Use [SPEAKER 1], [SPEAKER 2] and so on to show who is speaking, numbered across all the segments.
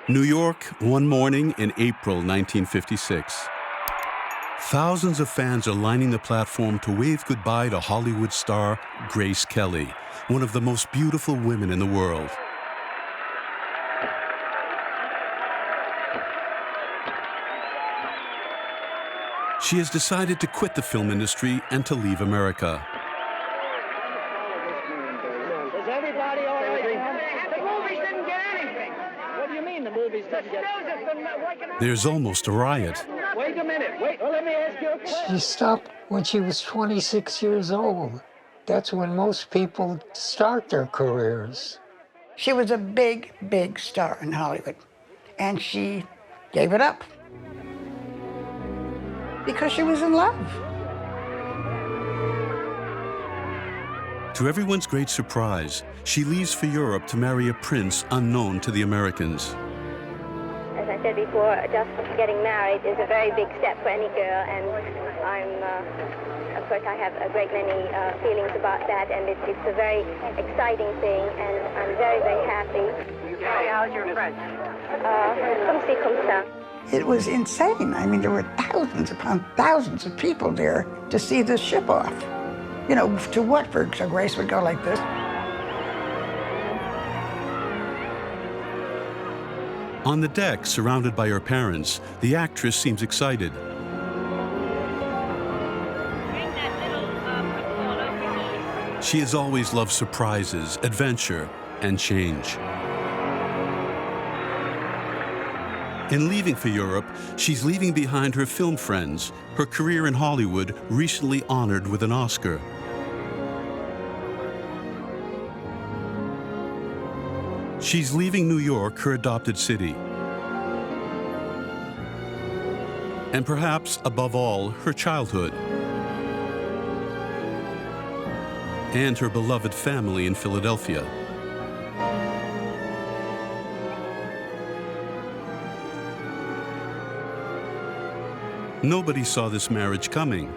[SPEAKER 1] New York, one morning in April 1956. Thousands of fans are lining the platform to wave goodbye to Hollywood star Grace Kelly, one of the most beautiful women in the world. She has decided to quit the film industry and to leave America.
[SPEAKER 2] Is everybody all right? The movies didn't get anything. What do you mean the movies didn't get anything?
[SPEAKER 1] There's almost a riot.
[SPEAKER 2] Wait a minute. Wait. Well, let me ask you a question.
[SPEAKER 3] She stopped when she was 26 years old. That's when most people start their careers.
[SPEAKER 4] She was a big, big star in Hollywood, and she gave it up because she was in love.
[SPEAKER 1] To everyone's great surprise, she leaves for Europe to marry a prince unknown to the Americans.
[SPEAKER 5] As I said before, just getting married is a very big step for any girl, and of course, I have a great many feelings about that, and it's a very exciting thing, and I'm very, very happy.
[SPEAKER 2] How's your French?
[SPEAKER 5] Comme ci, comme ça.
[SPEAKER 4] It was insane. I mean, there were thousands upon thousands of people there to see the ship off. You know, to Watford, so Grace would go like this.
[SPEAKER 1] On the deck, surrounded by her parents, the actress seems excited. She has always loved surprises, adventure, and change. In leaving for Europe, she's leaving behind her film friends, her career in Hollywood recently honored with an Oscar. She's leaving New York, her adopted city. And perhaps, above all, her childhood. And her beloved family in Philadelphia. Nobody saw this marriage coming.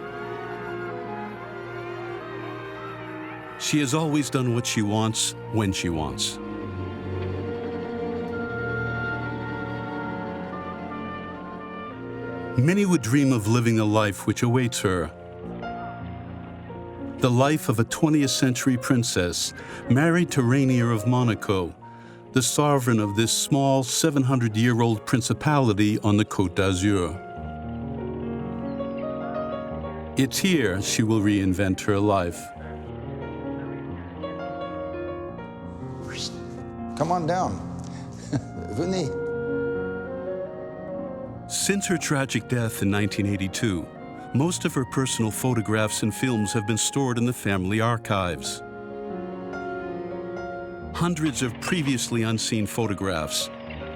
[SPEAKER 1] She has always done what she wants, when she wants. Many would dream of living the life which awaits her. The life of a 20th century princess, married to Rainier of Monaco, the sovereign of this small 700-year-old principality on the Côte d'Azur. It's here she will reinvent her life.
[SPEAKER 6] Come on down. Venez.
[SPEAKER 1] Since her tragic death in 1982, most of her personal photographs and films have been stored in the family archives. Hundreds of previously unseen photographs,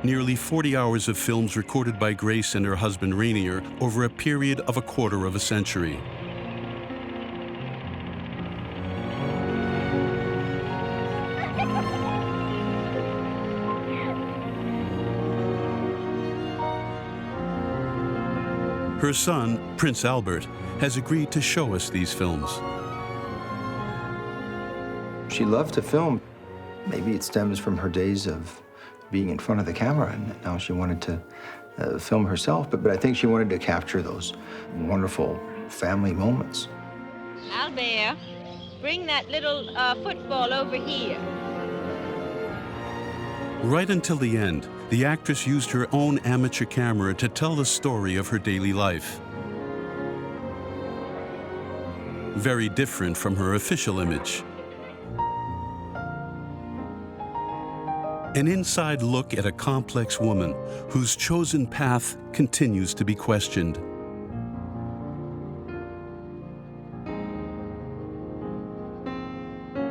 [SPEAKER 1] nearly 40 hours of films recorded by Grace and her husband Rainier over a period of a quarter of a century. Her son, Prince Albert, has agreed to show us these films.
[SPEAKER 7] She loved to film. Maybe it stems from her days of being in front of the camera, and now she wanted to film herself, but I think she wanted to capture those wonderful family moments.
[SPEAKER 8] Albert, bring that little football over here.
[SPEAKER 1] Right until the end, the actress used her own amateur camera to tell the story of her daily life. Very different from her official image. An inside look at a complex woman whose chosen path continues to be questioned.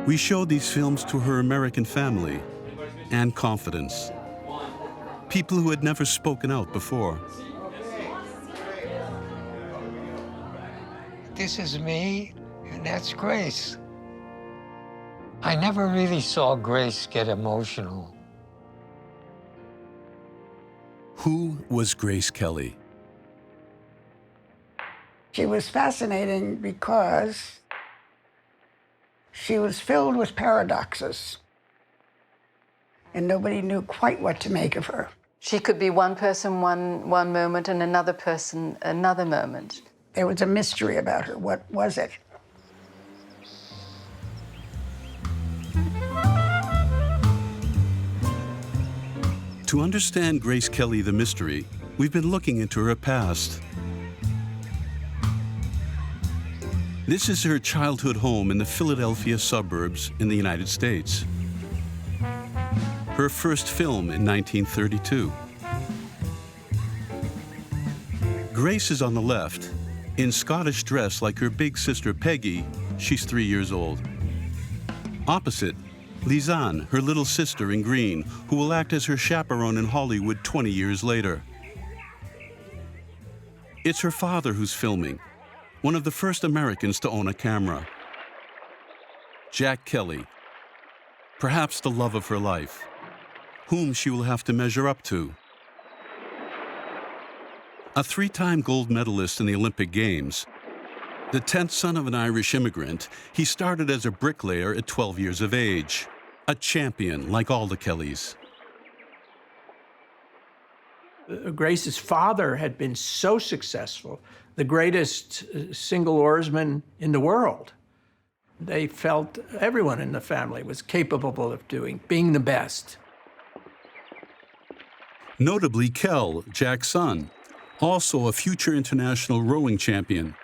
[SPEAKER 1] We showed these films to her American family and confidants. People who had never spoken out before.
[SPEAKER 3] This is me, and that's Grace. I never really saw Grace get emotional.
[SPEAKER 1] Who was Grace Kelly?
[SPEAKER 4] She was fascinating because she was filled with paradoxes, and nobody knew quite what to make of her.
[SPEAKER 9] She could be one person one moment and another person another moment.
[SPEAKER 4] There was a mystery about her. What was it?
[SPEAKER 1] To understand Grace Kelly, the mystery, we've been looking into her past. This is her childhood home in the Philadelphia suburbs in the United States. Her first film in 1932. Grace is on the left. In Scottish dress like her big sister Peggy, she's 3 years old. Opposite, Lisanne, her little sister in green, who will act as her chaperone in Hollywood 20 years later. It's her father who's filming, one of the first Americans to own a camera. Jack Kelly, perhaps the love of her life, whom she will have to measure up to. A 3-time gold medalist in the Olympic Games, the 10th son of an Irish immigrant, he started as a bricklayer at 12 years of age. A champion like all the Kellys.
[SPEAKER 10] Grace's father had been so successful, the greatest single oarsman in the world. They felt everyone in the family was capable of being the best.
[SPEAKER 1] Notably, Kell, Jack's son, also a future international rowing champion.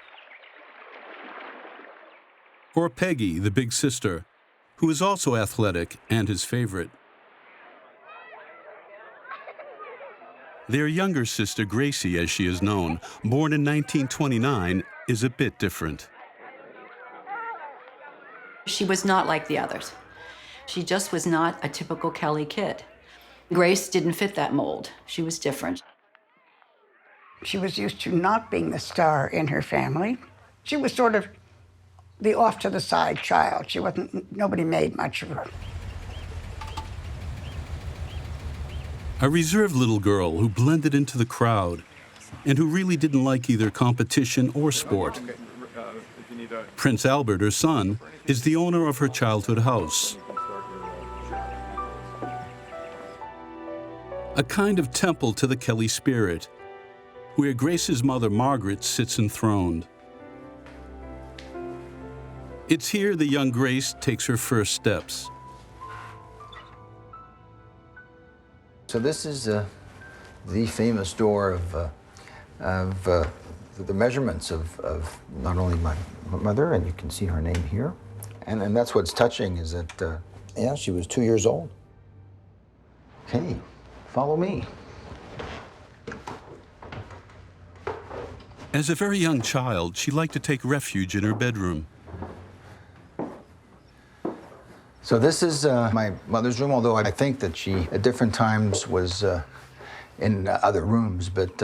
[SPEAKER 1] Or Peggy, the big sister, who is also athletic and his favorite. Their younger sister, Gracie, as she is known, born in 1929, is a bit different.
[SPEAKER 11] She was not like the others. She just was not a typical Kelly kid. Grace didn't fit that mold. She was different.
[SPEAKER 4] She was used to not being the star in her family. She was sort of the off-to-the-side child. Nobody made much of her.
[SPEAKER 1] A reserved little girl who blended into the crowd and who really didn't like either competition or sport. Prince Albert, her son, is the owner of her childhood house. A kind of temple to the Kelly spirit, where Grace's mother, Margaret, sits enthroned. It's here the young Grace takes her first steps.
[SPEAKER 7] So this is the famous door of the measurements of not only my mother, and you can see her name here, and that's what's touching is that, yeah, she was 2 years old. Okay, follow me.
[SPEAKER 1] As a very young child, she liked to take refuge in her bedroom.
[SPEAKER 7] So this is my mother's room, although I think that she, at different times, was in other rooms, but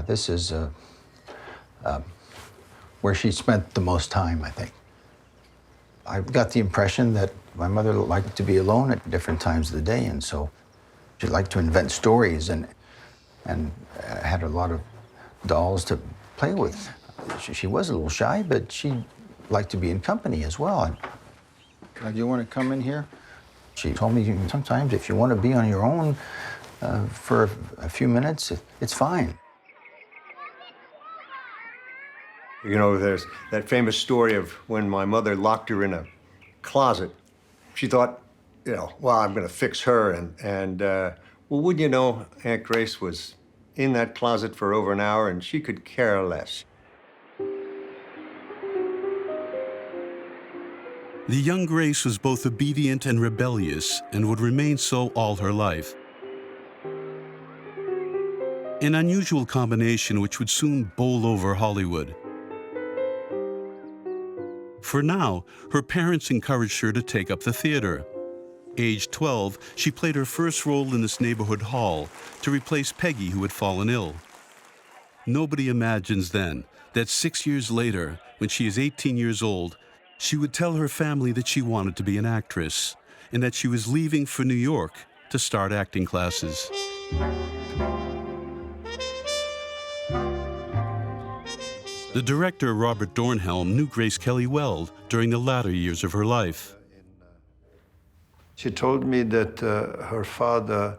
[SPEAKER 7] this is where she spent the most time, I think. I got the impression that my mother liked to be alone at different times of the day, and so she liked to invent stories and had a lot of dolls to play with. She was a little shy, but she liked to be in company as well. Do you want to come in here? She told me sometimes if you want to be on your own for a few minutes, it's fine.
[SPEAKER 12] You know, there's that famous story of when my mother locked her in a closet. She thought, you know, well, I'm going to fix her. And well, wouldn't you know, Aunt Grace was in that closet for over an hour, and she could care less.
[SPEAKER 1] The young Grace was both obedient and rebellious and would remain so all her life. An unusual combination which would soon bowl over Hollywood. For now, her parents encouraged her to take up the theater. Aged 12, she played her first role in this neighborhood hall to replace Peggy, who had fallen ill. Nobody imagines then that 6 years later, when she is 18 years old, she would tell her family that she wanted to be an actress and that she was leaving for New York to start acting classes. The director, Robert Dornhelm, knew Grace Kelly well during the latter years of her life.
[SPEAKER 13] She told me that her father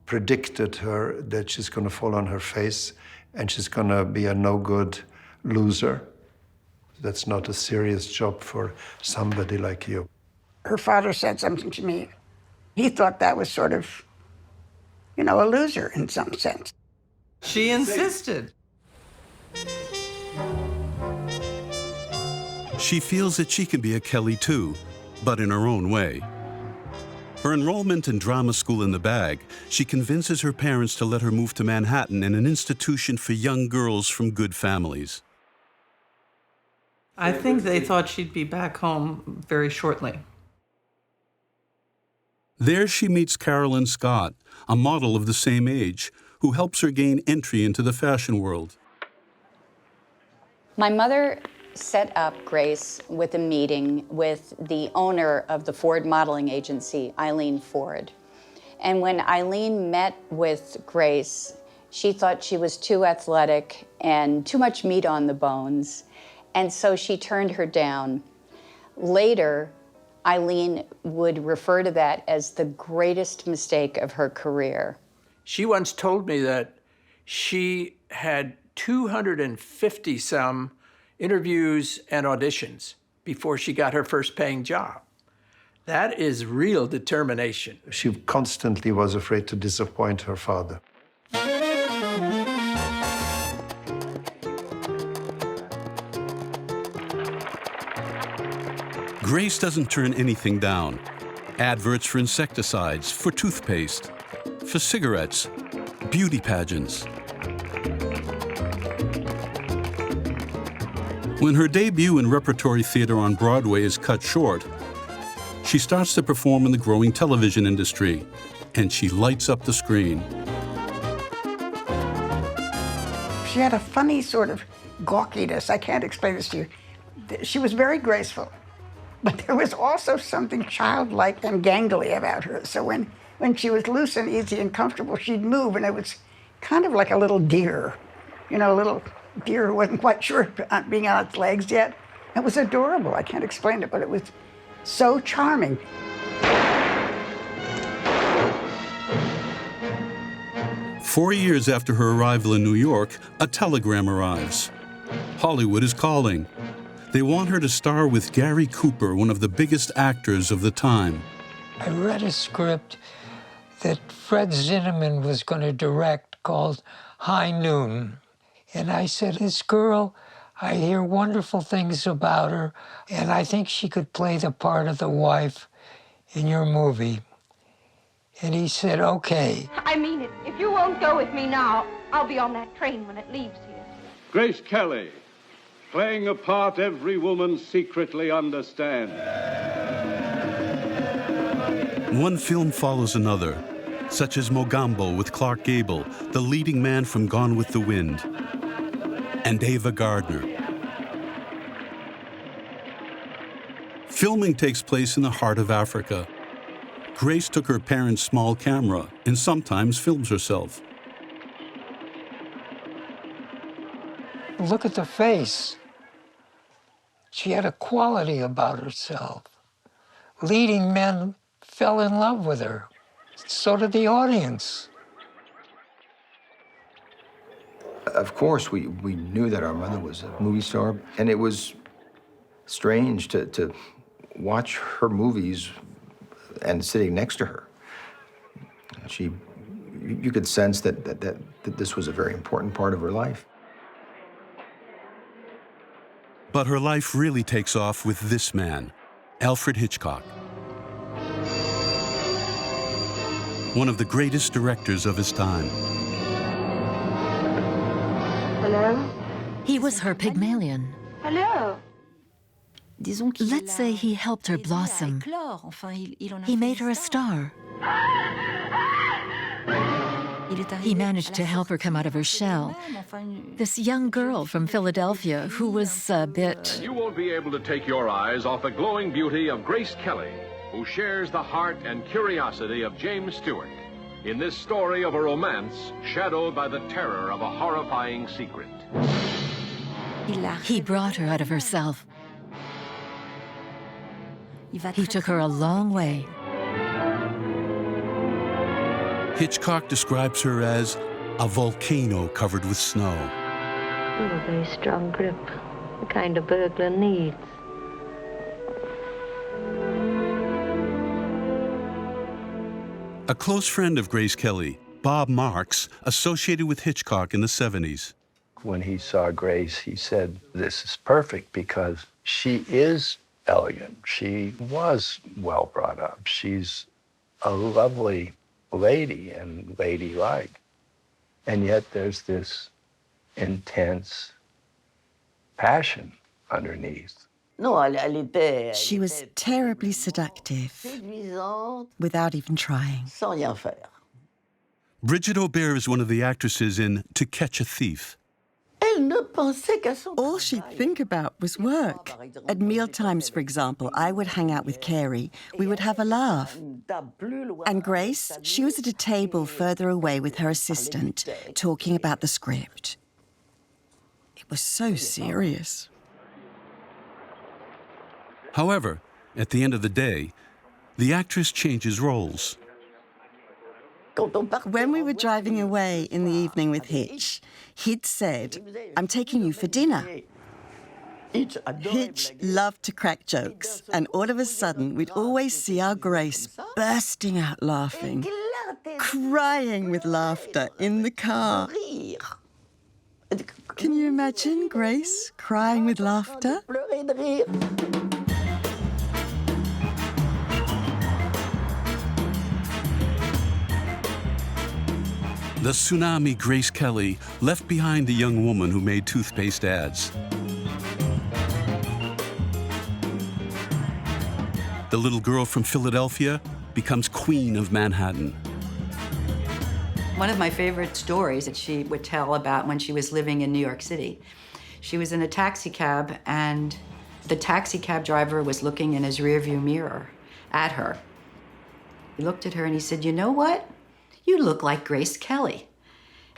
[SPEAKER 13] predicted her that she's going to fall on her face and she's going to be a no-good loser. That's not a serious job for somebody like you.
[SPEAKER 4] Her father said something to me. He thought that was sort of, you know, a loser in some sense.
[SPEAKER 14] She insisted.
[SPEAKER 1] She feels that she can be a Kelly too, but in her own way. Her enrollment in drama school in the bag, she convinces her parents to let her move to Manhattan in an institution for young girls from good families.
[SPEAKER 14] I think they thought she'd be back home very shortly.
[SPEAKER 1] There she meets Carolyn Scott, a model of the same age, who helps her gain entry into the fashion world.
[SPEAKER 11] My mother set up Grace with a meeting with the owner of the Ford modeling agency, Eileen Ford. And when Eileen met with Grace, she thought she was too athletic and too much meat on the bones, and so she turned her down. Later, Eileen would refer to that as the greatest mistake of her career.
[SPEAKER 10] She once told me that she had 250-some interviews and auditions before she got her first paying job. That is real determination.
[SPEAKER 13] She constantly was afraid to disappoint her father.
[SPEAKER 1] Grace doesn't turn anything down. Adverts for insecticides, for toothpaste, for cigarettes, beauty pageants. When her debut in repertory theater on Broadway is cut short, she starts to perform in the growing television industry, and she lights up the screen.
[SPEAKER 4] She had a funny sort of gawkiness. I can't explain this to you. She was very graceful, but there was also something childlike and gangly about her. So when she was loose and easy and comfortable, she'd move, and it was kind of like a little deer, you know, a little deer who wasn't quite sure of being on its legs yet. It was adorable. I can't explain it, but it was so charming.
[SPEAKER 1] Four years after her arrival in New York, a telegram arrives. Hollywood is calling. They want her to star with Gary Cooper, one of the biggest actors of the time.
[SPEAKER 3] I read a script that Fred Zinnemann was going to direct called High Noon. And I said, this girl, I hear wonderful things about her, and I think she could play the part of the wife in your movie. And he said, okay.
[SPEAKER 15] I mean it. If you won't go with me now, I'll be on that train when it leaves here.
[SPEAKER 16] Grace Kelly, playing a part every woman secretly understands.
[SPEAKER 1] One film follows another, such as Mogambo with Clark Gable, the leading man from Gone with the Wind, and Ava Gardner. Filming takes place in the heart of Africa. Grace took her parents' small camera and sometimes films herself.
[SPEAKER 3] Look at the face. She had a quality about herself. Leading men fell in love with her. So did the audience.
[SPEAKER 7] Of course, we knew that our mother was a movie star, and it was strange to watch her movies and sitting next to her. You could sense that this was a very important part of her life.
[SPEAKER 1] But her life really takes off with this man, Alfred Hitchcock. One of the greatest directors of his time.
[SPEAKER 15] Hello?
[SPEAKER 17] He was her Pygmalion.
[SPEAKER 15] Hello?
[SPEAKER 17] Let's say he helped her blossom. He made her a star. He managed to help her come out of her shell. This young girl from Philadelphia who was a bit...
[SPEAKER 18] You won't be able to take your eyes off the glowing beauty of Grace Kelly, who shares the heart and curiosity of James Stewart in this story of a romance shadowed by the terror of a horrifying secret.
[SPEAKER 17] He brought her out of herself. He took her a long way.
[SPEAKER 1] Hitchcock describes her as a volcano covered with snow.
[SPEAKER 19] A very strong grip, the kind a burglar needs.
[SPEAKER 1] A close friend of Grace Kelly, Bob Marks, associated with Hitchcock in the 70s.
[SPEAKER 20] When he saw Grace, he said, "This is perfect because she is elegant. She was well brought up. She's a lovely lady and ladylike. And yet there's this intense passion underneath."
[SPEAKER 21] She was terribly seductive, without even trying.
[SPEAKER 1] Bridget O'Bear is one of the actresses in To Catch a Thief.
[SPEAKER 21] All she'd think about was work. At mealtimes, for example, I would hang out with Carey. We would have a laugh. And Grace, she was at a table further away with her assistant, talking about the script. It was so serious.
[SPEAKER 1] However, at the end of the day, the actress changes roles.
[SPEAKER 21] When we were driving away in the evening with Hitch, he'd said, "I'm taking you for dinner." Hitch loved to crack jokes, and all of a sudden, we'd always see our Grace bursting out laughing, crying with laughter in the car. Can you imagine Grace crying with laughter?
[SPEAKER 1] The tsunami Grace Kelly left behind the young woman who made toothpaste ads. The little girl from Philadelphia becomes queen of Manhattan.
[SPEAKER 22] One of my favorite stories that she would tell about when she was living in New York City. She was in a taxi cab, and the taxi cab driver was looking in his rearview mirror at her. He looked at her and he said, "You know what? You look like Grace Kelly."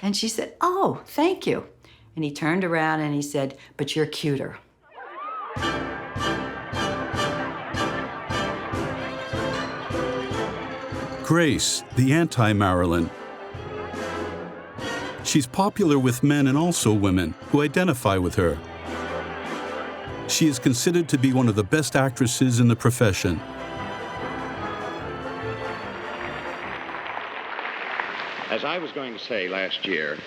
[SPEAKER 22] And she said, "Oh, thank you." And he turned around and he said, "But you're cuter."
[SPEAKER 1] Grace, the anti-Marilyn. She's popular with men and also women who identify with her. She is considered to be one of the best actresses in the profession.
[SPEAKER 23] As I was going to say last year,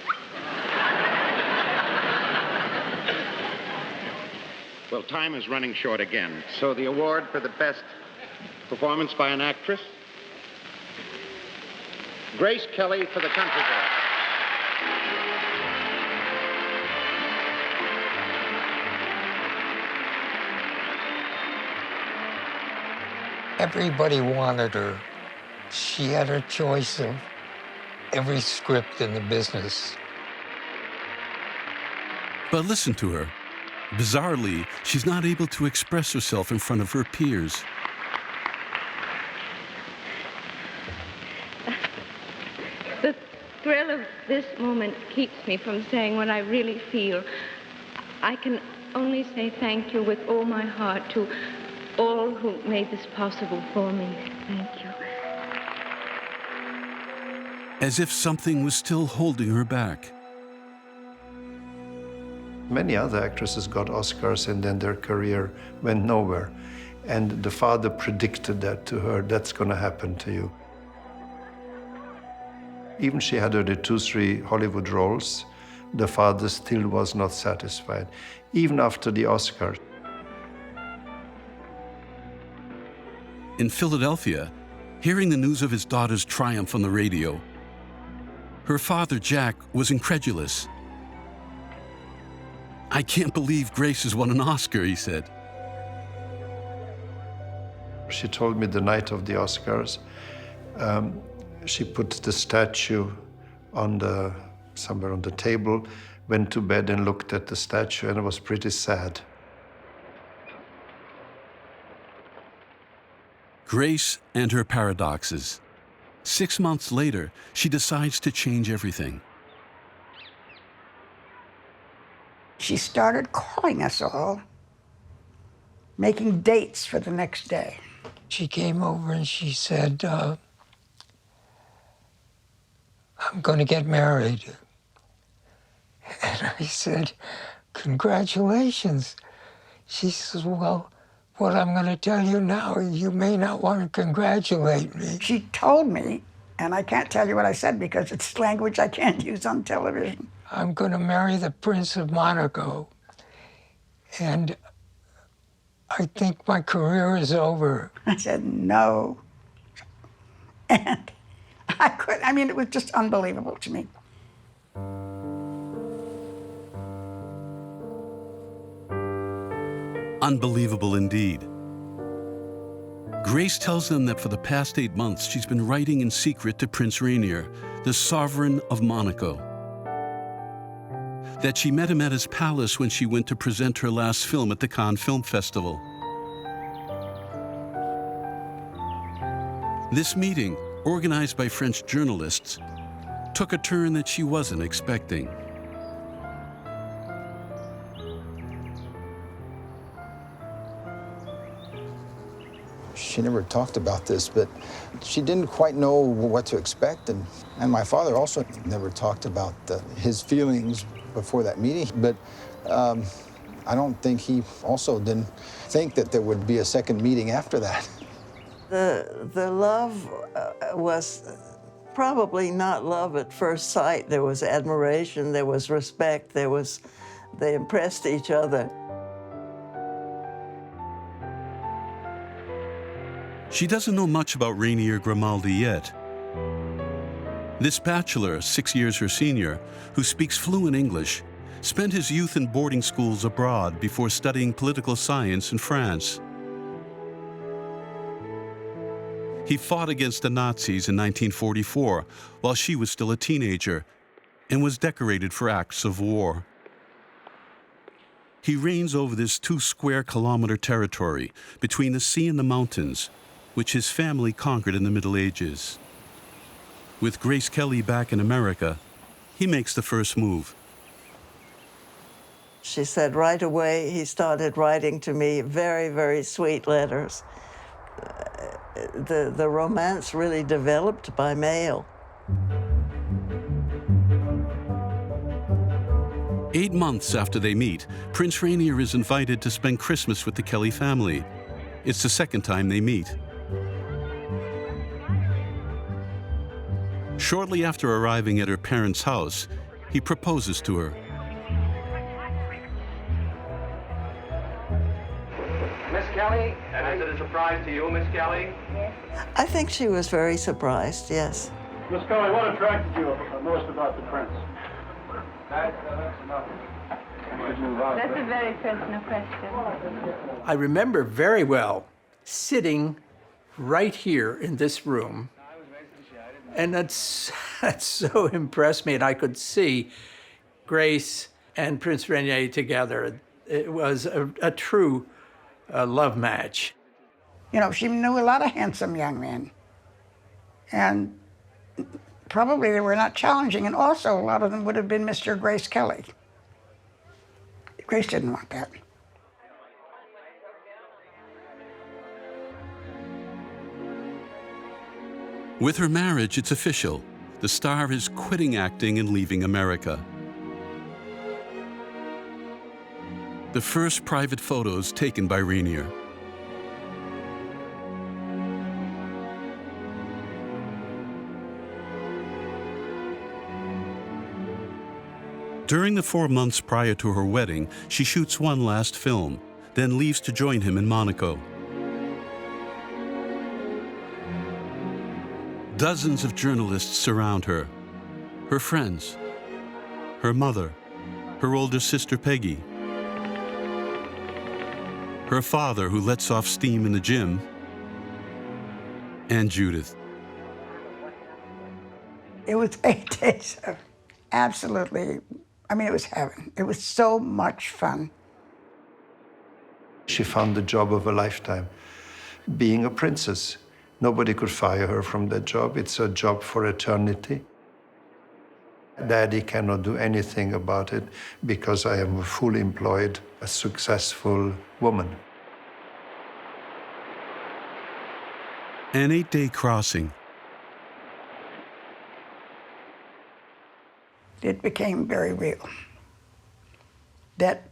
[SPEAKER 23] well, time is running short again. So the award for the best performance by an actress, Grace Kelly for The Country Girl.
[SPEAKER 3] Everybody wanted her. She had her choice of every script in the business.
[SPEAKER 1] But listen to her. Bizarrely, she's not able to express herself in front of her peers.
[SPEAKER 15] The thrill of this moment keeps me from saying what I really feel. I can only say thank you with all my heart to all who made this possible for me. Thank you.
[SPEAKER 1] As if something was still holding her back.
[SPEAKER 13] Many other actresses got Oscars and then their career went nowhere. And the father predicted that to her, "That's going to happen to you." Even she had already 2-3 Hollywood roles, the father still was not satisfied, even after the Oscar.
[SPEAKER 1] In Philadelphia, hearing the news of his daughter's triumph on the radio, her father, Jack, was incredulous. "I can't believe Grace has won an Oscar," he said.
[SPEAKER 13] She told me the night of the Oscars, she put the statue somewhere on the table, went to bed and looked at the statue, and it was pretty sad.
[SPEAKER 1] Grace and her paradoxes. 6 months later, she decides to change everything.
[SPEAKER 4] She started calling us all, making dates for the next day.
[SPEAKER 3] She came over and she said, I'm going to get married. And I said, congratulations. She says, well, what I'm going to tell you now, you may not want to congratulate me.
[SPEAKER 4] She told me, and I can't tell you what I said because it's language I can't use on television.
[SPEAKER 3] I'm going to marry the Prince of Monaco, and I think my career is over.
[SPEAKER 4] I said, no. And I mean, it was just unbelievable to me.
[SPEAKER 1] Unbelievable indeed. Grace tells them that for the past 8 months, she's been writing in secret to Prince Rainier, the sovereign of Monaco. That she met him at his palace when she went to present her last film at the Cannes Film Festival. This meeting, organized by French journalists, took a turn that she wasn't expecting.
[SPEAKER 7] She never talked about this, but she didn't quite know what to expect. And my father also never talked about his feelings before that meeting. But I don't think he also didn't think that there would be a second meeting after that.
[SPEAKER 2] The love was probably not love at first sight. There was admiration, there was respect, they impressed each other.
[SPEAKER 1] She doesn't know much about Rainier Grimaldi yet. This bachelor, 6 years her senior, who speaks fluent English, spent his youth in boarding schools abroad before studying political science in France. He fought against the Nazis in 1944 while she was still a teenager and was decorated for acts of war. He reigns over this 2-square-kilometer territory between the sea and the mountains, which his family conquered in the Middle Ages. With Grace Kelly back in America, he makes the first move.
[SPEAKER 2] She said right away he started writing to me very, very sweet letters. The romance really developed by mail.
[SPEAKER 1] 8 months after they meet, Prince Rainier is invited to spend Christmas with the Kelly family. It's the second time they meet. Shortly after arriving at her parents' house, he proposes to her.
[SPEAKER 5] Miss Kelly, and is it a surprise to you, Miss Kelly?
[SPEAKER 2] Yes. I think she was very surprised, yes.
[SPEAKER 6] Miss Kelly, what attracted you most about the prince?
[SPEAKER 5] That's enough.
[SPEAKER 15] That's a very personal question.
[SPEAKER 10] I remember very well sitting right here in this room, and that so impressed me, and I could see Grace and Prince Rainier together. It was a true love match.
[SPEAKER 4] You know, she knew a lot of handsome young men, and probably they were not challenging, and also a lot of them would have been Mr. Grace Kelly. Grace didn't want that.
[SPEAKER 1] With her marriage, it's official. The star is quitting acting and leaving America. The first private photos taken by Rainier. During the 4 months prior to her wedding, she shoots one last film, then leaves to join him in Monaco. Dozens of journalists surround her. Her friends, her mother, her older sister Peggy, her father who lets off steam in the gym, and Judith.
[SPEAKER 4] It was 8 days of absolutely, I mean, it was heaven. It was so much fun.
[SPEAKER 13] She found the job of a lifetime, being a princess. Nobody could fire her from that job. It's a job for eternity. Daddy cannot do anything about it because I am a fully employed, a successful woman.
[SPEAKER 1] An 8-day crossing.
[SPEAKER 4] it became very real. That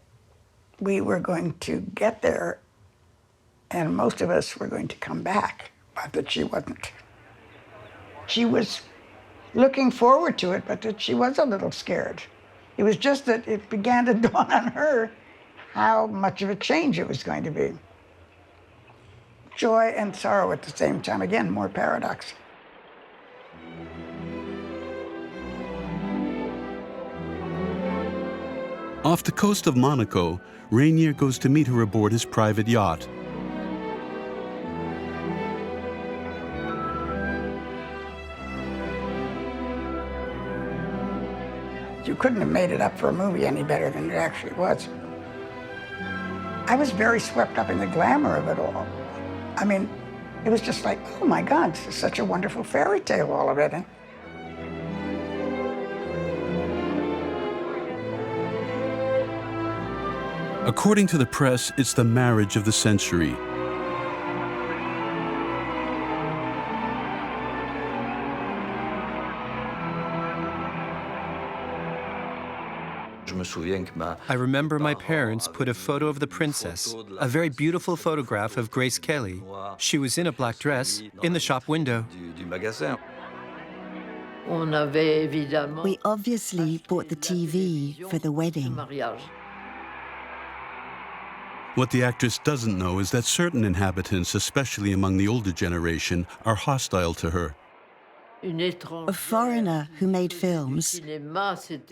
[SPEAKER 4] we were going to get there, and most of us were going to come back, but that she wasn't. She was looking forward to it, but that she was a little scared. It was just that it began to dawn on her how much of a change it was going to be. Joy and sorrow at the same time. Again, more paradox.
[SPEAKER 1] Off the coast of Monaco, Rainier goes to meet her aboard his private yacht.
[SPEAKER 4] You couldn't have made it up for a movie any better than it actually was. I was very swept up in the glamour of it all. I mean, it was just like, oh my God, this is such a wonderful fairy tale, all of it.
[SPEAKER 1] According to the press, it's the marriage of the century.
[SPEAKER 8] I remember my parents put a photo of the princess, a very beautiful photograph of Grace Kelly. She was in a black dress in the shop window.
[SPEAKER 21] We obviously bought the TV for the wedding.
[SPEAKER 1] What the actress doesn't know is that certain inhabitants, especially among the older generation, are hostile to her.
[SPEAKER 21] A foreigner who made films.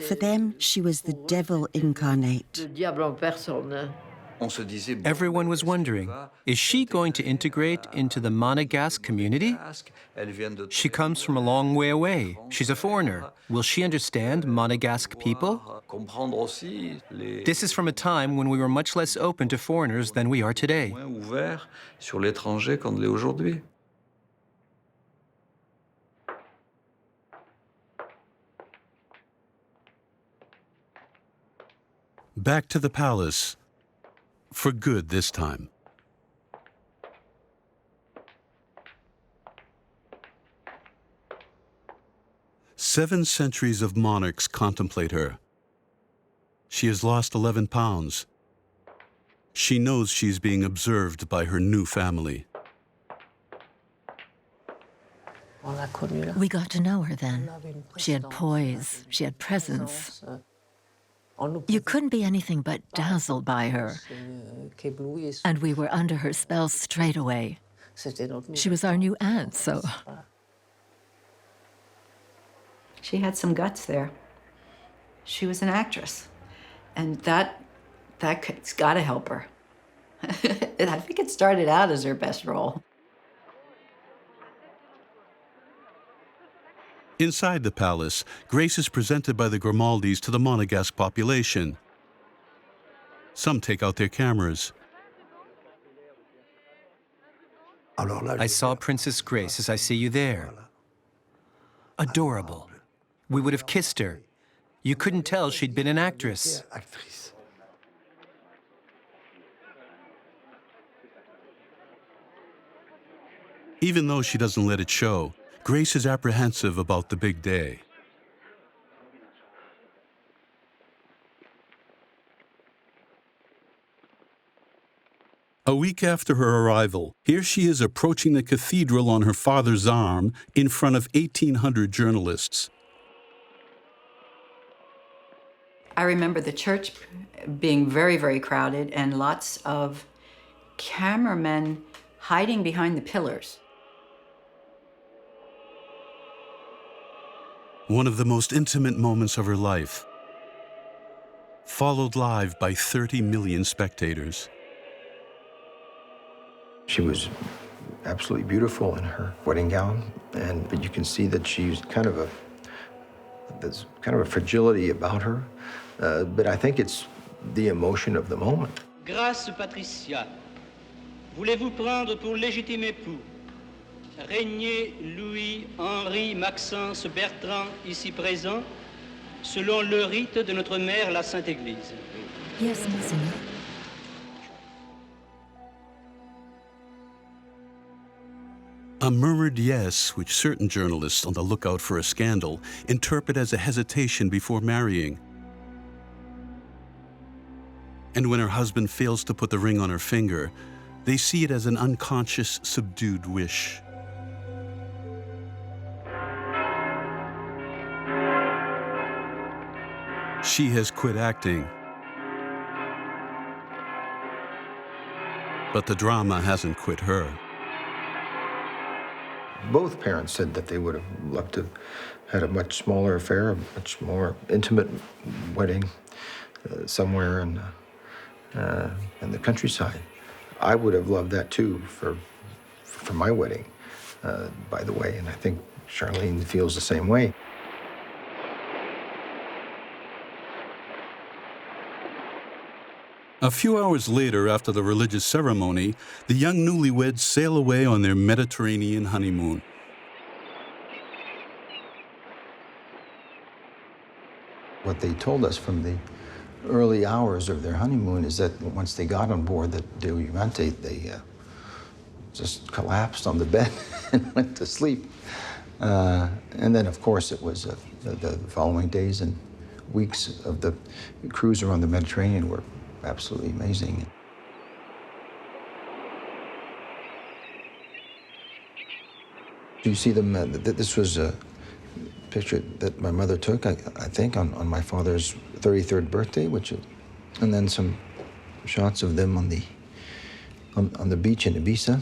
[SPEAKER 21] For them, she was the devil incarnate.
[SPEAKER 8] Everyone was wondering, is she going to integrate into the Monegasque community? She comes from a long way away. She's a foreigner. Will she understand Monegasque people? This is from a time when we were much less open to foreigners than we are today.
[SPEAKER 1] Back to the palace. For good this time. 7 centuries of monarchs contemplate her. She has lost 11 pounds. She knows she's being observed by her new family.
[SPEAKER 17] We got to know her then. She had poise, she had presence. You couldn't be anything but dazzled by her. And we were under her spell straight away. She was our new aunt, so...
[SPEAKER 22] She had some guts there. She was an actress. And that's gotta help her. I think it started out as her best role.
[SPEAKER 1] Inside the palace, Grace is presented by the Grimaldis to the Monegasque population. Some take out their cameras.
[SPEAKER 8] I saw Princess Grace as I see you there. Adorable. We would have kissed her. You couldn't tell she'd been an actress.
[SPEAKER 1] Even though she doesn't let it show, Grace is apprehensive about the big day. A week after her arrival, here she is approaching the cathedral on her father's arm in front of 1,800 journalists.
[SPEAKER 22] I remember the church being very, very crowded and lots of cameramen hiding behind the pillars.
[SPEAKER 1] One of the most intimate moments of her life, followed live by 30 million spectators.
[SPEAKER 7] She was absolutely beautiful in her wedding gown, but you can see that she's there's kind of a fragility about her, but I think it's the emotion of the moment.
[SPEAKER 9] Grâce Patricia, voulez-vous prendre pour légitime époux Rainier Louis Henri Maxence Bertrand, ici présent, selon le rite de notre mère, la Sainte Église?
[SPEAKER 17] Yes, Monseigneur.
[SPEAKER 1] A murmured yes, which certain journalists on the lookout for a scandal interpret as a hesitation before marrying. And when her husband fails to put the ring on her finger, they see it as an unconscious, subdued wish. She has quit acting. But the drama hasn't quit her.
[SPEAKER 7] Both parents said that they would have loved to have had a much smaller affair, a much more intimate wedding somewhere in the countryside. I would have loved that too for my wedding, by the way, and I think Charlene feels the same way.
[SPEAKER 1] A few hours later, after the religious ceremony, the young newlyweds sail away on their Mediterranean honeymoon.
[SPEAKER 7] What they told us from the early hours of their honeymoon is that once they got on board the Diamante, they just collapsed on the bed and went to sleep. And then, of course, it was the following days and weeks of the cruise around the Mediterranean were absolutely amazing. You see them, this was a picture that my mother took, I think, on my father's 33rd birthday, and then some shots of them on the beach in Ibiza.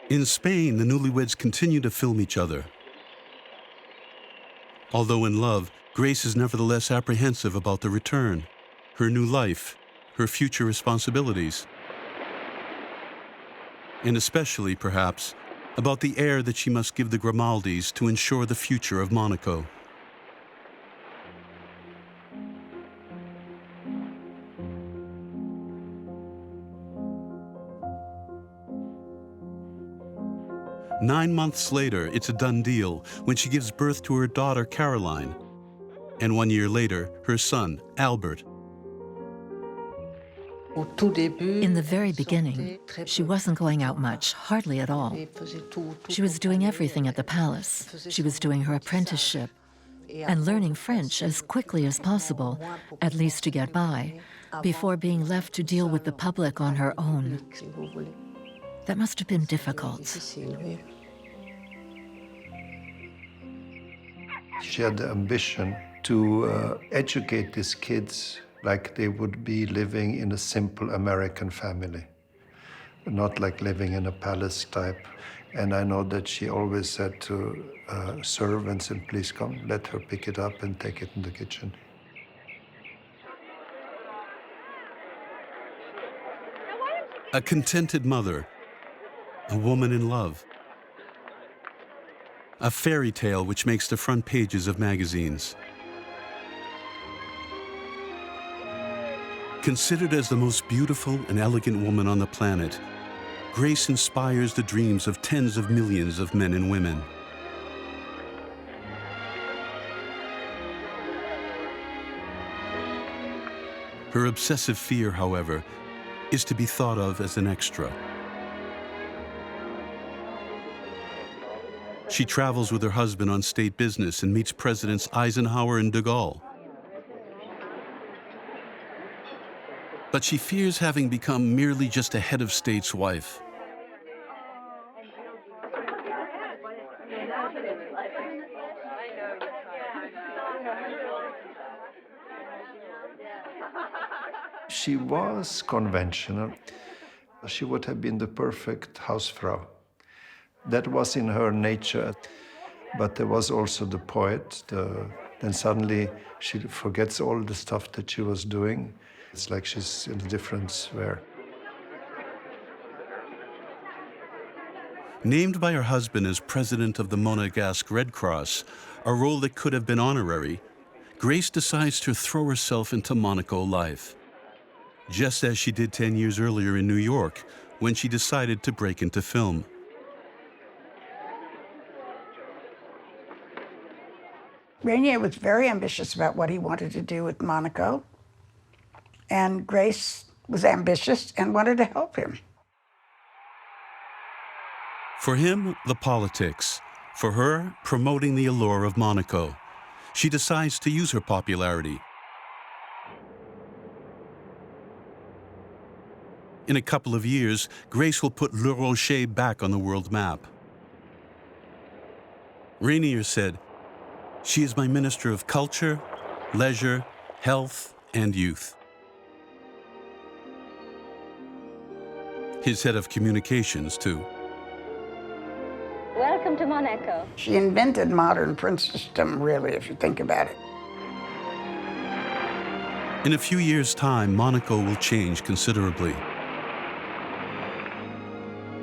[SPEAKER 1] In Spain, the newlyweds continue to film each other. Although in love, Grace is nevertheless apprehensive about the return, her new life, her future responsibilities, and especially, perhaps, about the heir that she must give the Grimaldis to ensure the future of Monaco. Nine months later, it's a done deal when she gives birth to her daughter, Caroline, and 1 year later, her son, Albert.
[SPEAKER 17] In the very beginning, she wasn't going out much, hardly at all. She was doing everything at the palace. She was doing her apprenticeship and learning French as quickly as possible, at least to get by, before being left to deal with the public on her own. That must have been difficult.
[SPEAKER 13] She had the ambition to educate these kids like they would be living in a simple American family, not like living in a palace type. And I know that she always said to servants, and please come, let her pick it up and take it in the kitchen.
[SPEAKER 1] A contented mother, a woman in love, a fairy tale which makes the front pages of magazines. Considered as the most beautiful and elegant woman on the planet, Grace inspires the dreams of tens of millions of men and women. Her obsessive fear, however, is to be thought of as an extra. She travels with her husband on state business and meets Presidents Eisenhower and de Gaulle. But she fears having become merely just a head of state's wife.
[SPEAKER 13] She was conventional. She would have been the perfect Hausfrau. That was in her nature. But there was also the poet. Then suddenly she forgets all the stuff that she was doing. It's like she's in a different sphere.
[SPEAKER 1] Named by her husband as president of the Monegasque Red Cross, a role that could have been honorary, Grace decides to throw herself into Monaco life, just as she did 10 years earlier in New York, when she decided to break into film.
[SPEAKER 4] Rainier was very ambitious about what he wanted to do with Monaco, and Grace was ambitious and wanted to help him.
[SPEAKER 1] For him, the politics. For her, promoting the allure of Monaco. She decides to use her popularity. In a couple of years, Grace will put Le Rocher back on the world map. Rainier said, "She is my minister of culture, leisure, health, and youth." His head of communications, too.
[SPEAKER 15] Welcome to Monaco.
[SPEAKER 4] She invented modern princedom, really, if you think about it.
[SPEAKER 1] In a few years' time, Monaco will change considerably.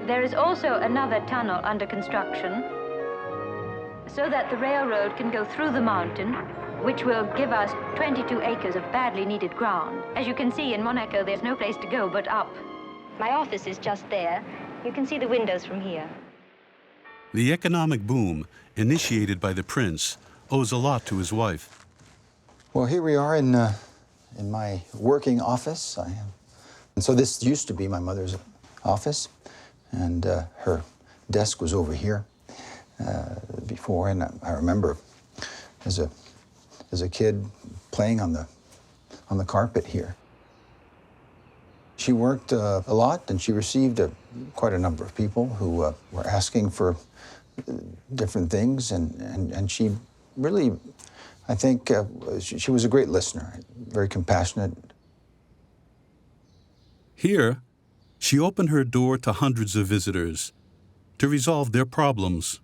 [SPEAKER 15] There is also another tunnel under construction so that the railroad can go through the mountain, which will give us 22 acres of badly needed ground. As you can see, in Monaco, there's no place to go but up. My office is just there. You can see the windows from here.
[SPEAKER 1] The economic boom, initiated by the prince, owes a lot to his wife.
[SPEAKER 7] Well, here we are in my working office. And so this used to be my mother's office, and her desk was over here before. And I remember as a kid playing on the carpet here. She worked a lot, and she received quite a number of people who were asking for different things, and she really, I think, she was a great listener, very compassionate.
[SPEAKER 1] Here, she opened her door to hundreds of visitors to resolve their problems.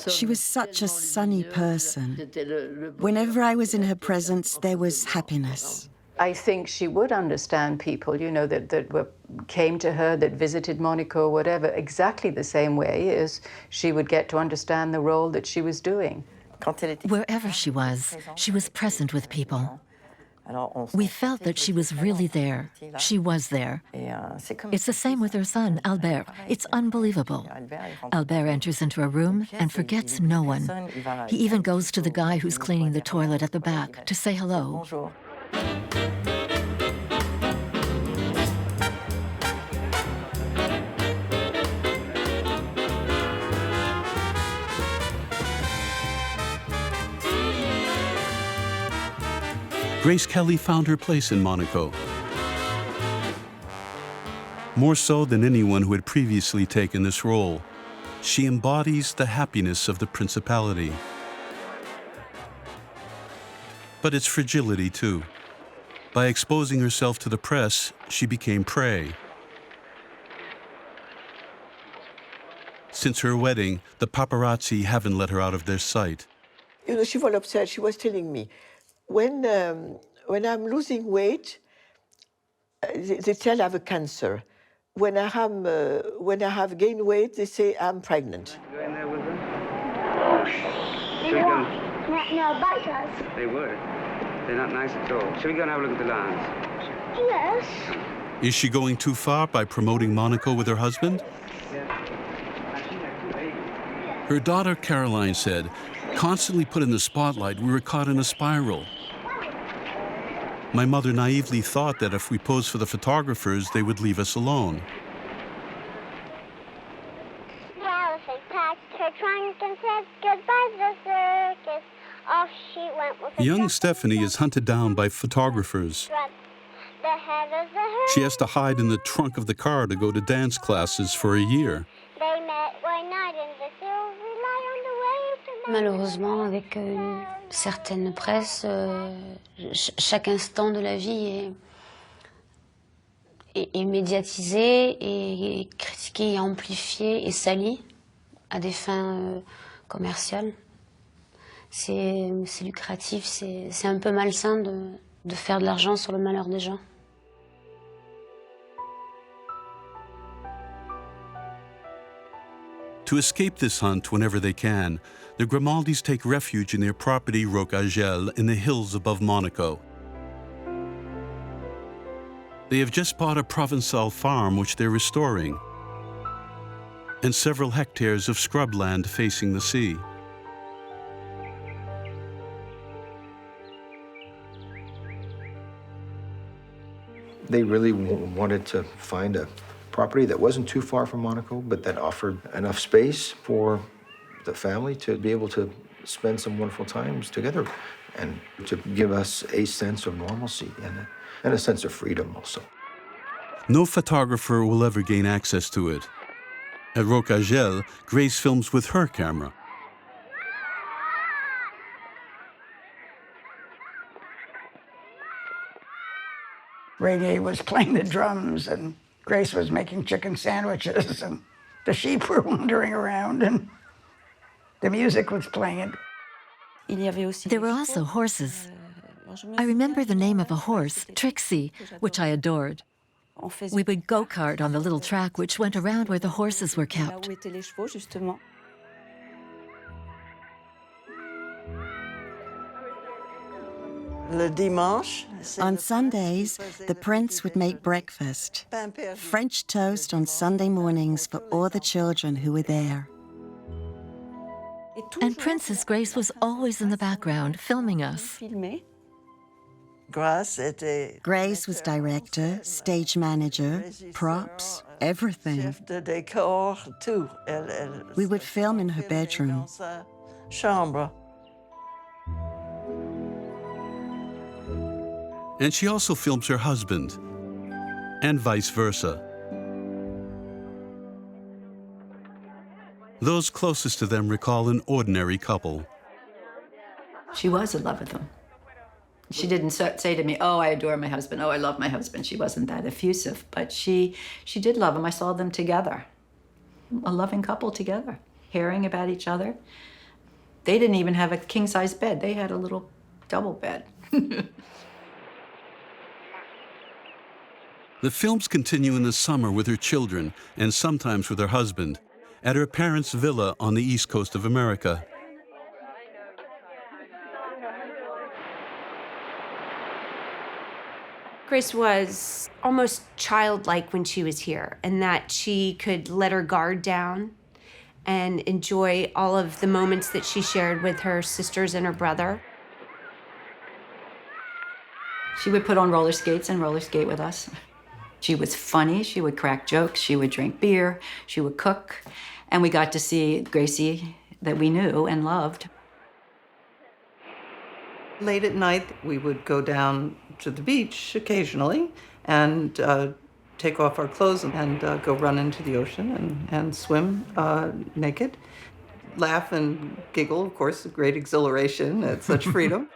[SPEAKER 21] She was such a sunny person. Whenever I was in her presence, there was happiness.
[SPEAKER 11] I think she would understand people, you know, that came to her, that visited Monaco, whatever, exactly the same way as she would get to understand the role that she was doing.
[SPEAKER 17] Wherever she was present with people. We felt that she was really there. She was there. It's the same with her son, Albert. It's unbelievable. Albert enters into a room and forgets no one. He even goes to the guy who's cleaning the toilet at the back to say hello.
[SPEAKER 1] Grace Kelly found her place in Monaco. More so than anyone who had previously taken this role, she embodies the happiness of the Principality. But its fragility, too. By exposing herself to the press, she became prey. Since her wedding, the paparazzi haven't let her out of their sight.
[SPEAKER 12] You know, she was upset. She was telling me, when I'm losing weight, they tell I have a cancer. When I have gained weight, they say I'm pregnant.
[SPEAKER 5] Go in there with them?
[SPEAKER 14] No, bite us.
[SPEAKER 5] They would. They're not nice at all. Shall we go and have a look at the lions?
[SPEAKER 14] Yes.
[SPEAKER 1] Is she going too far by promoting Monaco with her husband? Her daughter Caroline said, "Constantly put in the spotlight, we were caught in a spiral." My mother naively thought that if we posed for the photographers, they would leave us alone.
[SPEAKER 14] Alice packed her trunk and said goodbye to the circus. Off she went with
[SPEAKER 1] Young Stephanie is hunted down by photographers.
[SPEAKER 14] the head of the herd.
[SPEAKER 1] She has to hide in the trunk of the car to go to dance classes for a year.
[SPEAKER 14] They met one night in the silver light on the way to
[SPEAKER 24] Malheureusement, avec une certaine presse, chaque instant de la vie est médiatisé et critiqué et amplifié et sali à des fins commerciales. C'est lucratif, c'est un peu malsain de faire de l'argent sur le malheur des gens.
[SPEAKER 1] To escape this hunt whenever they can, the Grimaldis take refuge in their property Rocagel in the hills above Monaco. They have just bought a Provençal farm which they're restoring. and several hectares of scrubland facing the sea.
[SPEAKER 7] They really wanted to find a property that wasn't too far from Monaco, but that offered enough space for the family to be able to spend some wonderful times together and to give us a sense of normalcy and a sense of freedom also.
[SPEAKER 1] No photographer will ever gain access to it. At Rocagel, Grace films with her camera.
[SPEAKER 4] Rainier was playing the drums, and Grace was making chicken sandwiches, and the sheep were wandering around, and the music was playing.
[SPEAKER 17] There were also horses. I remember the name of a horse, Trixie, which I adored. We would go-kart on the little track which went around where the horses were kept.
[SPEAKER 21] On Sundays, the prince would make breakfast. French toast on Sunday mornings for all the children who were there.
[SPEAKER 17] And Princess Grace was always in the background, filming us.
[SPEAKER 21] Grace was director, stage manager, props, everything. We would film in her bedroom.
[SPEAKER 1] And she also films her husband, and vice versa. Those closest to them recall an ordinary couple.
[SPEAKER 22] She was in love with him. She didn't say to me, oh, I adore my husband, oh, I love my husband. She wasn't that effusive, but she did love him. I saw them together, a loving couple together, caring about each other. They didn't even have a king-size bed. They had a little double bed.
[SPEAKER 1] The films continue in the summer with her children and sometimes with her husband at her parents' villa on the east coast of America.
[SPEAKER 16] Grace was almost childlike when she was here, in that she could let her guard down and enjoy all of the moments that she shared with her sisters and her brother.
[SPEAKER 22] She would put on roller skates and roller skate with us. She was funny, she would crack jokes, she would drink beer, she would cook, and we got to see Gracie that we knew and loved.
[SPEAKER 18] Late at night, we would go down to the beach occasionally and take off our clothes and go run into the ocean and swim naked. Laugh and giggle, of course, great exhilaration at such freedom.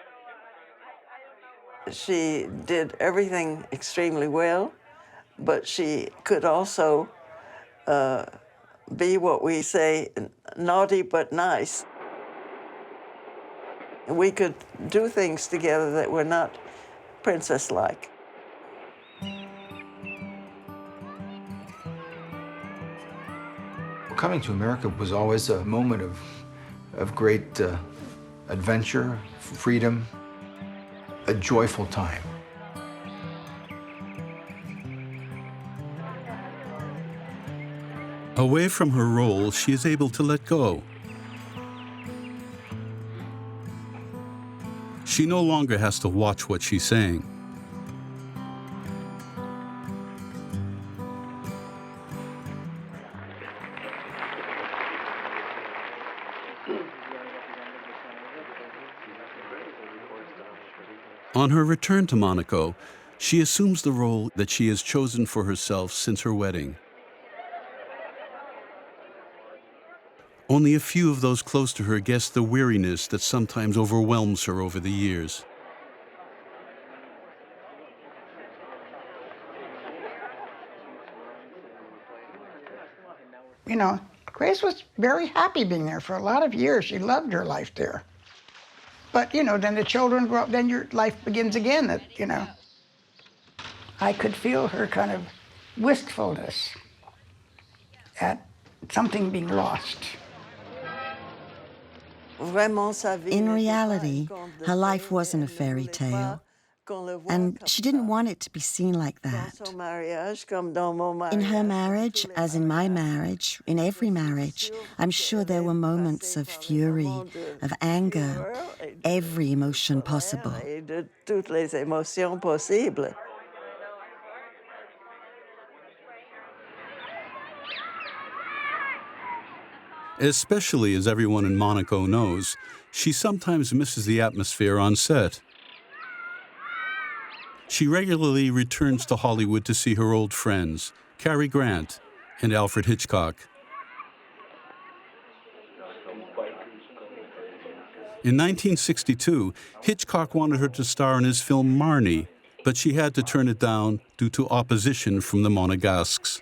[SPEAKER 2] She did everything extremely well, but she could also be what we say, naughty but nice. We could do things together that were not princess-like.
[SPEAKER 7] Coming to America was always a moment of great adventure, freedom, a joyful time.
[SPEAKER 1] Away from her role, she is able to let go. She no longer has to watch what she's saying. On her return to Monaco, she assumes the role that she has chosen for herself since her wedding. Only a few of those close to her guess the weariness that sometimes overwhelms her over the years.
[SPEAKER 4] You know, Grace was very happy being there for a lot of years. She loved her life there. But, you know, then the children grow up, then your life begins again, you know. I could feel her kind of wistfulness at something being lost.
[SPEAKER 21] In reality, her life wasn't a fairy tale. And she didn't want it to be seen like that. In her marriage, as in my marriage, in every marriage, I'm sure there were moments of fury, of anger, every emotion possible.
[SPEAKER 1] Especially as everyone in Monaco knows, she sometimes misses the atmosphere on set. She regularly returns to Hollywood to see her old friends, Cary Grant and Alfred Hitchcock. In 1962, Hitchcock wanted her to star in his film Marnie, but she had to turn it down due to opposition from the Monegasques.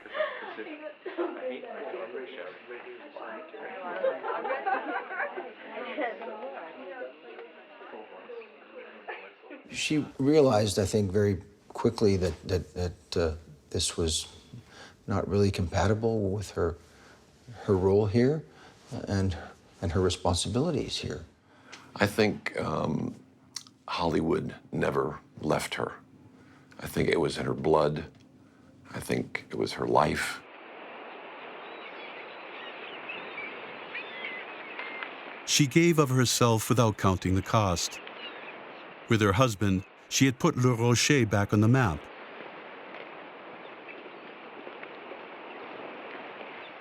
[SPEAKER 7] She realized, I think, very quickly that this was not really compatible with her role here and her responsibilities here.
[SPEAKER 3] I think Hollywood never left her. I think it was in her blood. I think it was her life.
[SPEAKER 1] She gave of herself without counting the cost. With her husband, she had put Le Rocher back on the map.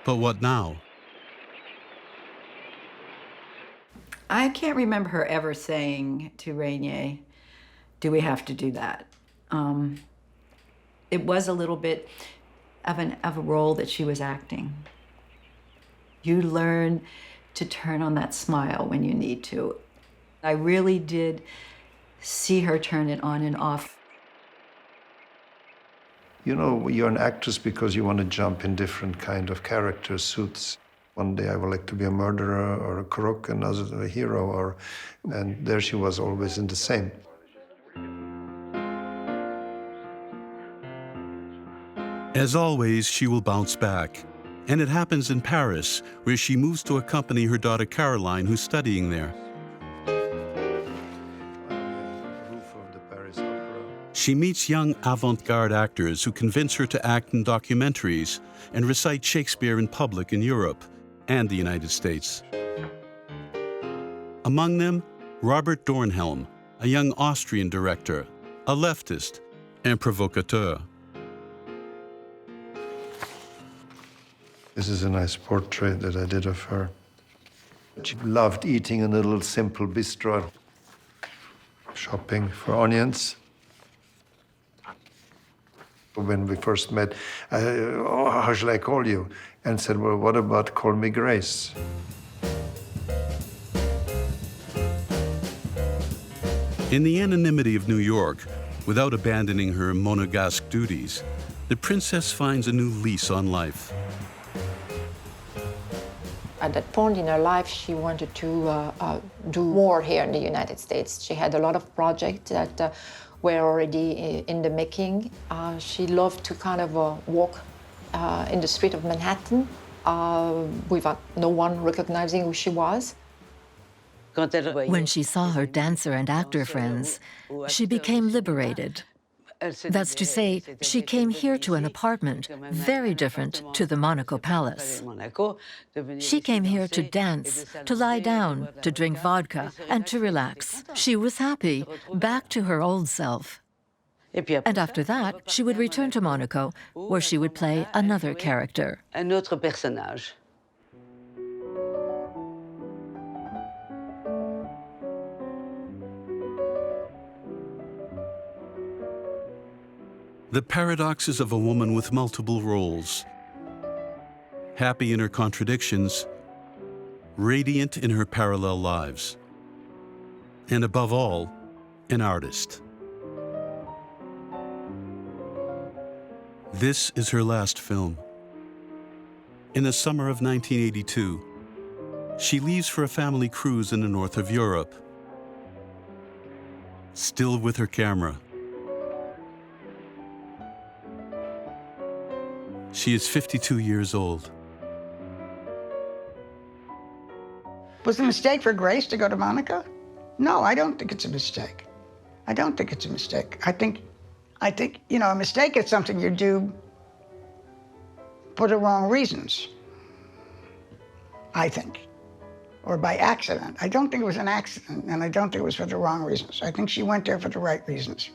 [SPEAKER 1] But what now?
[SPEAKER 22] I can't remember her ever saying to Rainier, do we have to do that? It was a little bit of a role that she was acting. You learn to turn on that smile when you need to. I really did see her turn it on and off.
[SPEAKER 13] You know, you're an actress because you want to jump in different kind of character suits. One day I would like to be a murderer or a crook, another a hero, and there she was always in the same.
[SPEAKER 1] As always, she will bounce back. And it happens in Paris, where she moves to accompany her daughter Caroline, who's studying there. She meets young avant-garde actors who convince her to act in documentaries and recite Shakespeare in public in Europe and the United States. Among them, Robert Dornhelm, a young Austrian director, a leftist, and provocateur.
[SPEAKER 13] This is a nice portrait that I did of her. She loved eating in a little simple bistro, shopping for onions. When we first met, how shall I call you? And said, well, what about call me Grace?
[SPEAKER 1] In the anonymity of New York, without abandoning her Monegasque duties, the princess finds a new lease on life.
[SPEAKER 19] At that point in her life, she wanted to do more here in the United States. She had a lot of projects that were already in the making. She loved to kind of walk in the street of Manhattan without no one recognizing who she was.
[SPEAKER 17] When she saw her dancer and actor friends, she became liberated. That's to say, she came here to an apartment very different to the Monaco Palace. She came here to dance, to lie down, to drink vodka, and to relax. She was happy, back to her old self. And after that, she would return to Monaco, where she would play another character.
[SPEAKER 1] The paradoxes of a woman with multiple roles. Happy in her contradictions, radiant in her parallel lives. And above all, an artist. This is her last film. In the summer of 1982, she leaves for a family cruise in the north of Europe. Still with her camera. She is 52 years old.
[SPEAKER 4] Was it a mistake for Grace to go to Monaco? No, I don't think it's a mistake. I don't think it's a mistake. I think, you know, a mistake is something you do for the wrong reasons, I think, or by accident. I don't think it was an accident, and I don't think it was for the wrong reasons. I think she went there for the right reasons.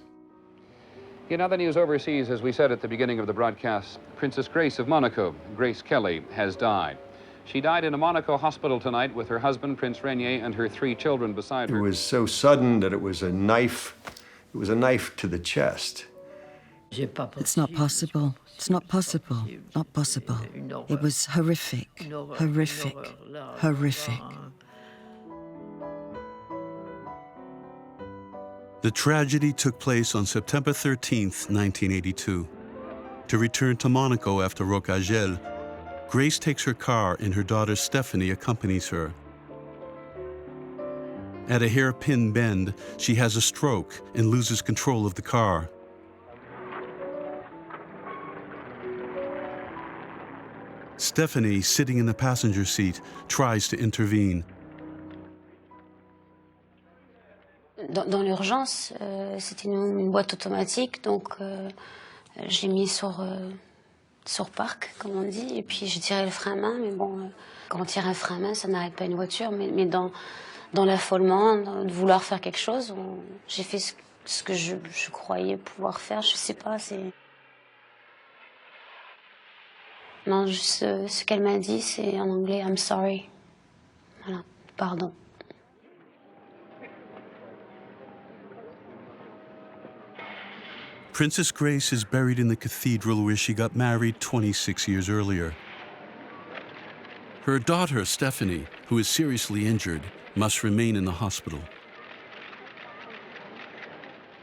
[SPEAKER 6] In other news overseas, as we said at the beginning of the broadcast, Princess Grace of Monaco, Grace Kelly, has died. She died in a Monaco hospital tonight with her husband, Prince Rainier, and her 3 children beside her.
[SPEAKER 10] It was so sudden that it was a knife to the chest.
[SPEAKER 21] It's not possible. It's not possible. Not possible. It was horrific. Horrific. Horrific.
[SPEAKER 1] The tragedy took place on September 13th, 1982. To return to Monaco after Rocagel, Grace takes her car and her daughter Stephanie accompanies her. At a hairpin bend, she has a stroke and loses control of the car. Stephanie, sitting in the passenger seat, tries to intervene.
[SPEAKER 24] Dans l'urgence, c'était une boîte automatique, donc j'ai mis sur parc, comme on dit, et puis j'ai tiré le frein à main, mais bon, quand on tire un frein à main, ça n'arrête pas une voiture, mais dans l'affolement, de vouloir faire quelque chose, j'ai fait ce que je croyais pouvoir faire, je sais pas, c'est... Non, juste ce qu'elle m'a dit, c'est en anglais, I'm sorry. Voilà, pardon.
[SPEAKER 1] Princess Grace is buried in the cathedral where she got married 26 years earlier. Her daughter, Stephanie, who is seriously injured, must remain in the hospital.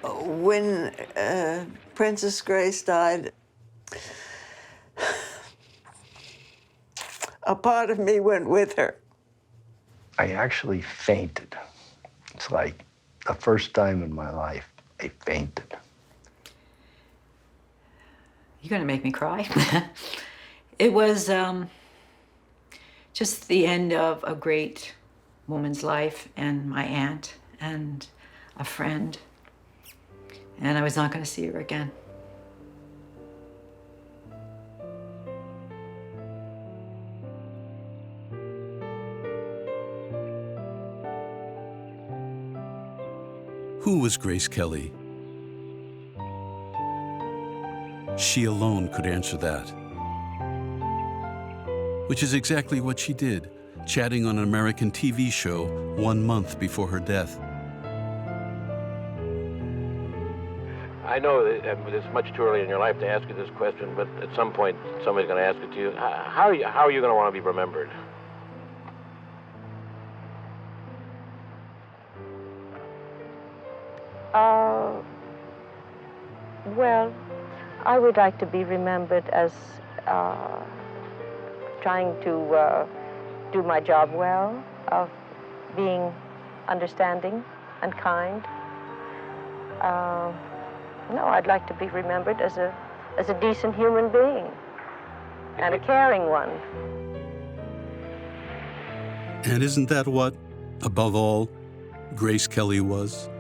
[SPEAKER 2] When Princess Grace died, a part of me went with her.
[SPEAKER 7] I actually fainted. It's like the first time in my life I fainted.
[SPEAKER 22] You're going to make me cry. It was just the end of a great woman's life, and my aunt and a friend, and I was not going to see her again.
[SPEAKER 1] Who was Grace Kelly? She alone could answer that. Which is exactly what she did, chatting on an American TV show 1 month before her death.
[SPEAKER 20] I know that it's much too early in your life to ask you this question, but at some point somebody's going to ask it to you. How are you going to want to be remembered?
[SPEAKER 23] Well, I would like to be remembered as trying to do my job well, of being understanding and kind. No, I'd like to be remembered as a decent human being and a caring one.
[SPEAKER 1] And isn't that what, above all, Grace Kelly was?